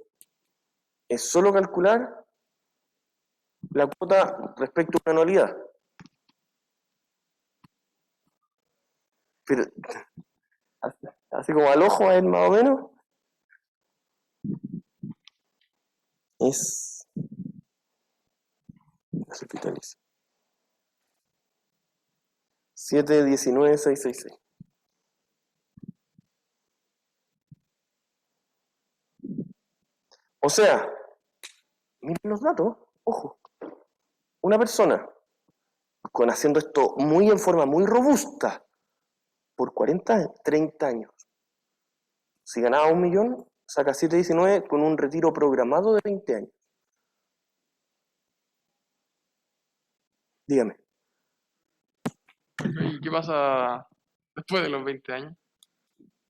Es solo calcular la cuota respecto a una anualidad. Pero, así como al ojo, a él más o menos, es las hospitales. 719,666. O sea, miren los datos, ojo. Una persona haciendo esto muy en forma muy robusta, por 30 años. Si ganaba 1 millón, saca 719 con un retiro programado de 20 años. Dígame. ¿Y qué pasa después de los 20 años?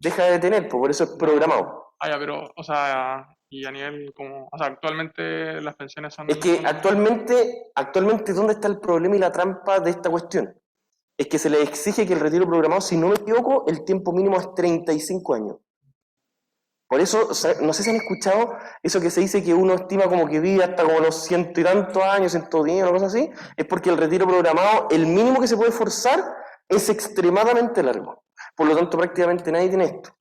Deja de tener, por eso es programado. Ah, ya, pero, o sea, y a nivel como, o sea, actualmente las pensiones son... Es que son- actualmente, ¿dónde está el problema y la trampa de esta cuestión? Es que se le exige que el retiro programado, si no me equivoco, el tiempo mínimo es 35 años. Por eso, no sé si han escuchado eso que se dice que uno estima como que vive hasta como los 100 y tantos años, 110, una cosa así, es porque el retiro programado, el mínimo que se puede forzar, es extremadamente largo. Por lo tanto, prácticamente nadie tiene esto.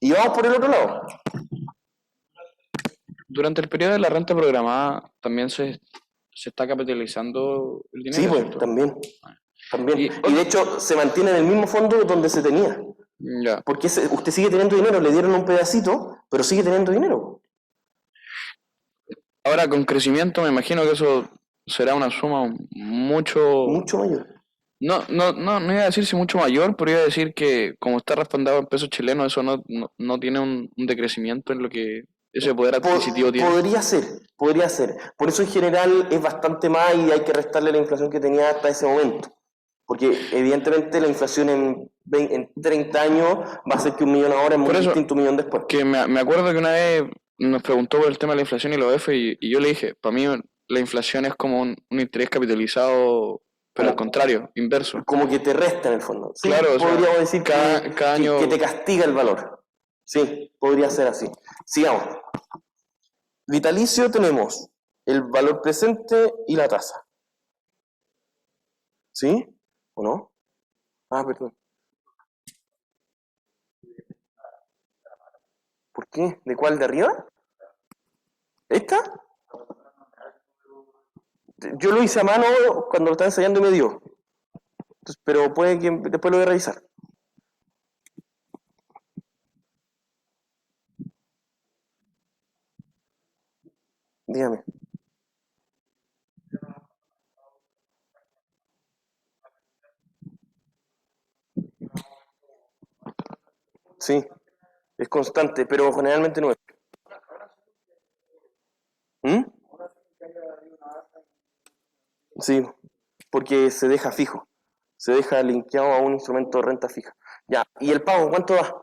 Y vamos por el otro lado. Durante el periodo de la renta programada también se está capitalizando el dinero, Sí, pues, ¿cierto? también. Y- Y de hecho, se mantiene en el mismo fondo donde se tenía. Ya. Porque usted sigue teniendo dinero, le dieron un pedacito, pero sigue teniendo dinero. Ahora, con crecimiento, me imagino que eso será una suma mucho... Mucho mayor. No iba a decir si mucho mayor, pero iba a decir que como está respaldado en pesos chilenos, eso no tiene un decrecimiento en lo que ese poder adquisitivo tiene. Podría ser. Por eso en general es bastante más y hay que restarle la inflación que tenía hasta ese momento. Porque evidentemente la inflación en 30 años va a hacer que 1 millón ahora es muy Por eso, distinto a 1 millón después. Que me acuerdo que una vez nos preguntó por el tema de la inflación y los F y yo le dije, para mí la inflación es como un interés capitalizado, pero al contrario, inverso. Como que te resta en el fondo. Sí, Claro, o sea, podríamos decir cada que año... que te castiga el valor. Sí, podría ser así. Sigamos. Vitalicio tenemos el valor presente y la tasa. ¿Sí? ¿O no? Ah, perdón. ¿Por qué? ¿De cuál? ¿De arriba? ¿Esta? Yo lo hice a mano cuando lo estaba ensayando y me dio. Entonces, pero puede que después lo voy a revisar. Dígame. Sí, es constante, pero generalmente no es. ¿Mm? Sí, porque se deja fijo. Se deja linkeado a un instrumento de renta fija. Ya, ¿y el pago cuánto da?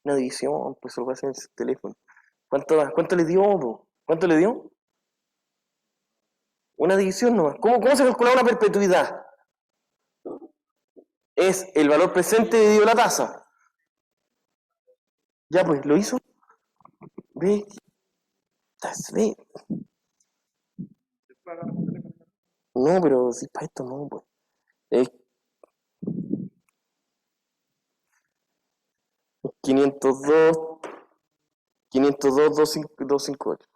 Una división, pues lo va a hacer en ese teléfono. ¿Cuánto da? ¿Cuánto le dio, po? ¿Cuánto le dio? Una división nomás. ¿Cómo se calcula una perpetuidad? Es el valor presente dividido la tasa. Ya, pues, ¿lo hizo? Ve. Ve. No, pero si para esto no, pues. Es 502, 258.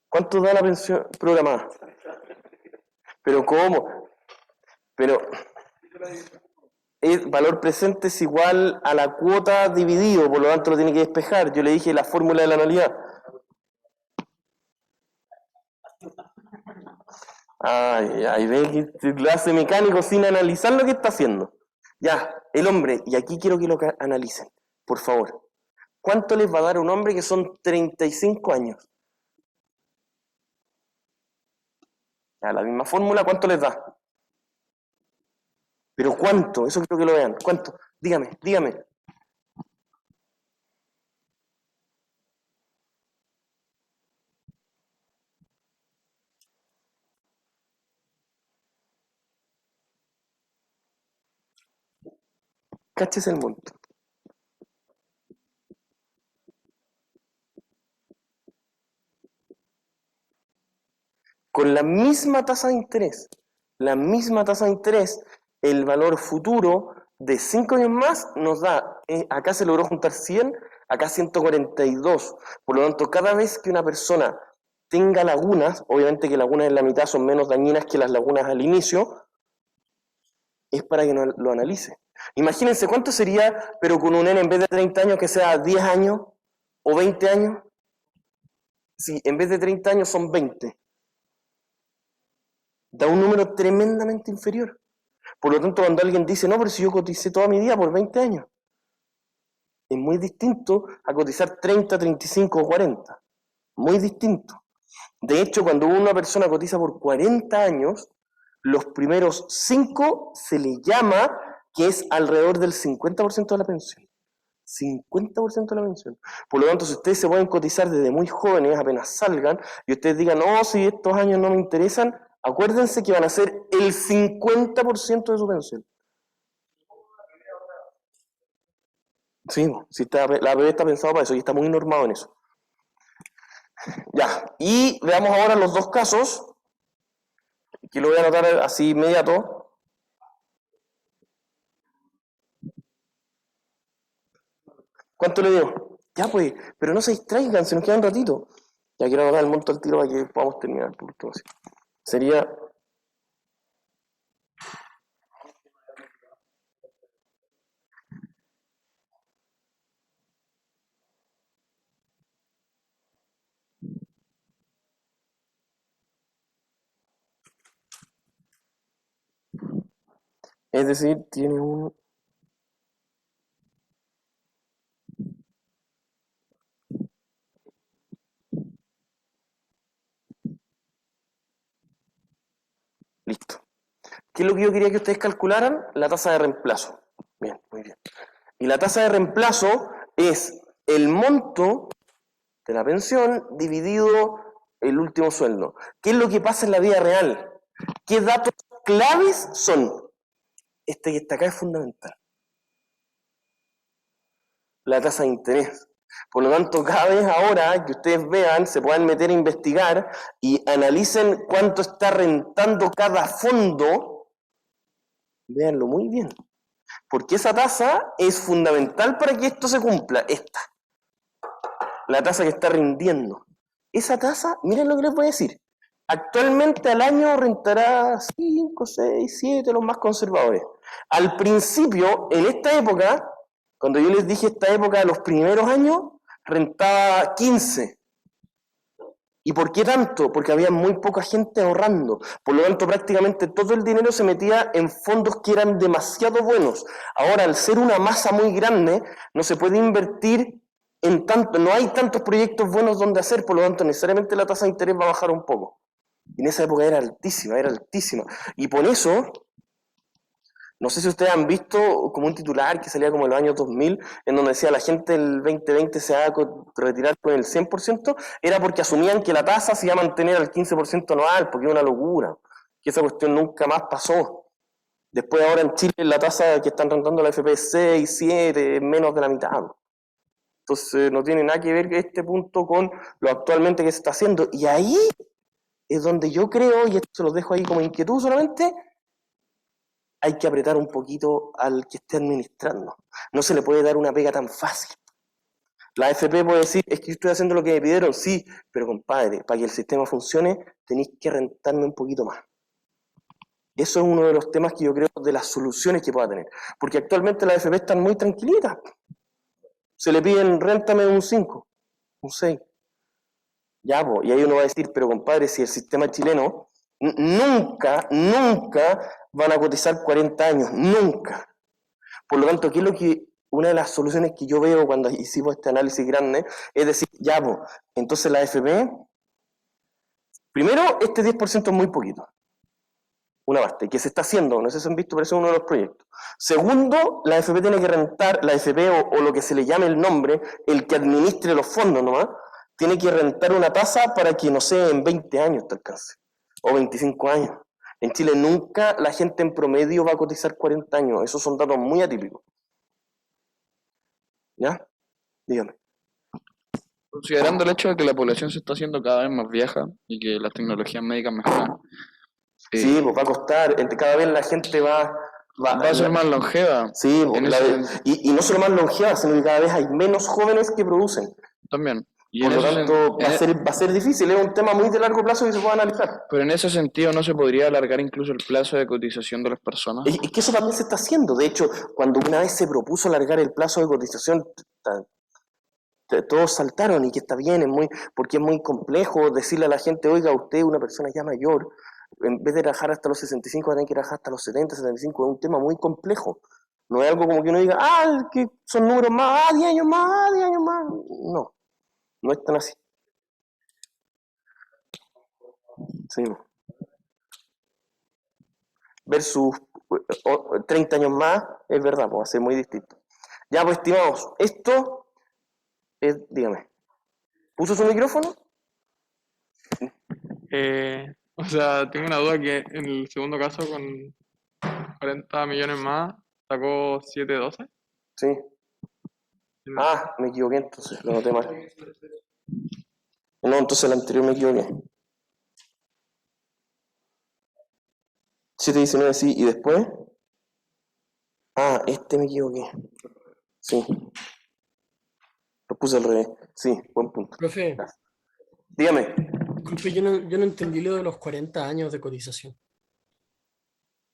¿Cuánto da la pensión programada? ¿Pero cómo? Pero el valor presente es igual a la cuota dividido, por lo tanto lo tiene que despejar. Yo le dije la fórmula de la anualidad. Ay, ve que lo hace mecánico sin analizar lo que está haciendo. Ya, el hombre, y aquí quiero que lo analicen, por favor. ¿Cuánto les va a dar a un hombre que son 35 años? A la misma fórmula, ¿cuánto les da? ¿Pero cuánto? Eso quiero que lo vean. ¿Cuánto? Dígame. Cáchese el monto. Con la misma tasa de interés, el valor futuro de 5 años más nos da, acá se logró juntar 100, acá 142. Por lo tanto, cada vez que una persona tenga lagunas, obviamente que lagunas en la mitad son menos dañinas que las lagunas al inicio, es para que lo analice. Imagínense cuánto sería, pero con un N en vez de 30 años que sea 10 años o 20 años. Si en vez de 30 años son 20. da un número tremendamente inferior. Por lo tanto, cuando alguien dice, no, pero si yo coticé toda mi vida por 20 años, es muy distinto a cotizar 30, 35 o 40. Muy distinto. De hecho, cuando una persona cotiza por 40 años, los primeros 5 se le llama que es alrededor del 50% de la pensión. 50% de la pensión. Por lo tanto, si ustedes se pueden cotizar desde muy jóvenes, apenas salgan, y ustedes digan, no, si estos años no me interesan, acuérdense que van a ser el 50% de su pensión. Sí, si está, la APB está pensado para eso y está muy normado en eso. Ya, y veamos ahora los dos casos, que lo voy a anotar así inmediato. ¿Cuánto le dio? Ya pues, pero no se distraigan, se nos queda un ratito. Ya quiero anotar el monto al tiro para que podamos terminar por último así. Sería... Es decir, tiene un... Listo. ¿Qué es lo que yo quería que ustedes calcularan? La tasa de reemplazo. Bien, muy bien. Y la tasa de reemplazo es el monto de la pensión dividido el último sueldo. ¿Qué es lo que pasa en la vida real? ¿Qué datos claves son? Este que está acá es fundamental. La tasa de interés. Por lo tanto, cada vez ahora que ustedes vean, se puedan meter a investigar y analicen cuánto está rentando cada fondo, véanlo muy bien. Porque esa tasa es fundamental para que esto se cumpla. Esta. La tasa que está rindiendo. Esa tasa, miren lo que les voy a decir. Actualmente al año rentará 5, 6, 7, los más conservadores. Al principio, en esta época, cuando yo les dije esta época, los primeros años, rentaba 15. ¿Y por qué tanto? Porque había muy poca gente ahorrando. Por lo tanto, prácticamente todo el dinero se metía en fondos que eran demasiado buenos. Ahora, al ser una masa muy grande, no se puede invertir en tanto, no hay tantos proyectos buenos donde hacer, por lo tanto, necesariamente la tasa de interés va a bajar un poco. Y en esa época era altísima, era altísima. Y por eso, no sé si ustedes han visto como un titular que salía como en los años 2000, en donde decía la gente el 2020 se va a retirar con el 100%, era porque asumían que la tasa se iba a mantener al 15% anual, porque era una locura, que esa cuestión nunca más pasó. Después ahora en Chile la tasa que están rentando la FP es 6, 7, menos de la mitad. Entonces no tiene nada que ver este punto con lo actualmente que se está haciendo. Y ahí es donde yo creo, y esto se los dejo ahí como inquietud solamente, hay que apretar un poquito al que esté administrando. No se le puede dar una pega tan fácil. La AFP puede decir, es que yo estoy haciendo lo que me pidieron, sí, pero compadre, para que el sistema funcione, tenéis que rentarme un poquito más. Eso es uno de los temas que yo creo de las soluciones que pueda tener. Porque actualmente las AFP están muy tranquilitas. Se le piden, réntame un 5, un 6. Ya, y ahí uno va a decir, pero compadre, si el sistema chileno nunca van a cotizar 40 años, nunca. Por lo tanto, ¿qué es lo que una de las soluciones que yo veo cuando hicimos este análisis grande? Es decir, ya, entonces la AFP, primero, este 10% es muy poquito. Una parte, que se está haciendo, no sé si han visto, pero ese es uno de los proyectos. Segundo, la AFP tiene que rentar, la AFP o lo que se le llame el nombre, el que administre los fondos nomás, tiene que rentar una tasa para que, no sé, en 20 años te alcance, o 25 años. En Chile nunca la gente en promedio va a cotizar 40 años, esos son datos muy atípicos. ¿Ya? Dígame. Considerando el hecho de que la población se está haciendo cada vez más vieja y que las tecnologías médicas mejoran, Sí, pues va a costar, cada vez la gente va a ser más longeva. Sí, y no solo más longeva, sino que cada vez hay menos jóvenes que producen. También. Y por lo tanto, va a ser difícil, es un tema muy de largo plazo que se puede analizar. Pero en ese sentido, ¿no se podría alargar incluso el plazo de cotización de las personas? Es que eso también se está haciendo. De hecho, cuando una vez se propuso alargar el plazo de cotización, todos saltaron y que está bien, porque es muy complejo decirle a la gente, oiga, usted es una persona ya mayor, en vez de trabajar hasta los 65, van a tener que trabajar hasta los 70, 75, es un tema muy complejo. No es algo como que uno diga, que son números más, 10 años más, 10 años más. No, no es tan así. Sí. Versus 30 años más, es verdad, pues va a ser muy distinto. Ya, pues, estimados, esto es, dígame, ¿puso su micrófono? O sea, tengo una duda que en el segundo caso con 40 millones más sacó 712. Sí. Me equivoqué entonces, lo noté mal. No, entonces el anterior me equivoqué. 719, sí, y después. Este me equivoqué. Sí. Lo puse al revés. Sí, buen punto. Profe, Dígame. disculpe, yo no entendí lo de los 40 años de cotización.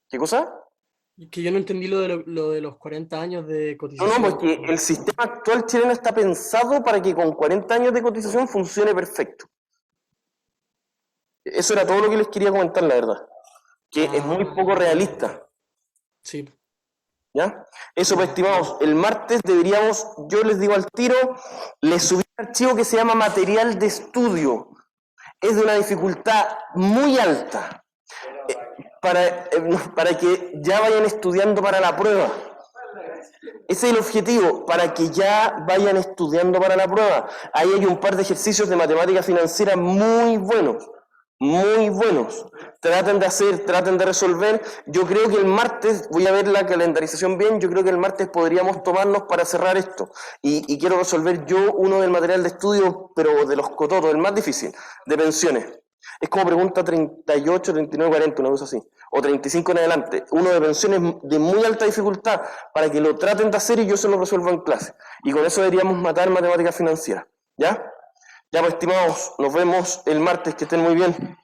¿Qué cosa? Que yo no entendí lo de los 40 años de No, cotización. porque el sistema actual chileno está pensado para que con 40 años de cotización funcione perfecto. Eso era todo lo que les quería comentar, la verdad. Que es muy poco realista. Sí. ¿Ya? Eso, pues, estimados, el martes deberíamos, yo les digo al tiro, les subí un archivo que se llama material de estudio. Es de una dificultad muy alta. Para que ya vayan estudiando para la prueba. Ese es el objetivo, para que ya vayan estudiando para la prueba. Ahí hay un par de ejercicios de matemática financiera muy buenos. Muy buenos. Traten de hacer, traten de resolver. Yo creo que el martes, voy a ver la calendarización bien, yo creo que el martes podríamos tomarnos para cerrar esto. Y quiero resolver yo uno del material de estudio, pero de los cototos, el más difícil, de pensiones. Es como pregunta 38, 39, 40, una cosa así. O 35 en adelante. Uno de pensiones de muy alta dificultad, para que lo traten de hacer y yo se lo resuelvo en clase. Y con eso deberíamos matar matemática financiera. ¿Ya? Ya, pues, estimados, nos vemos el martes, que estén muy bien.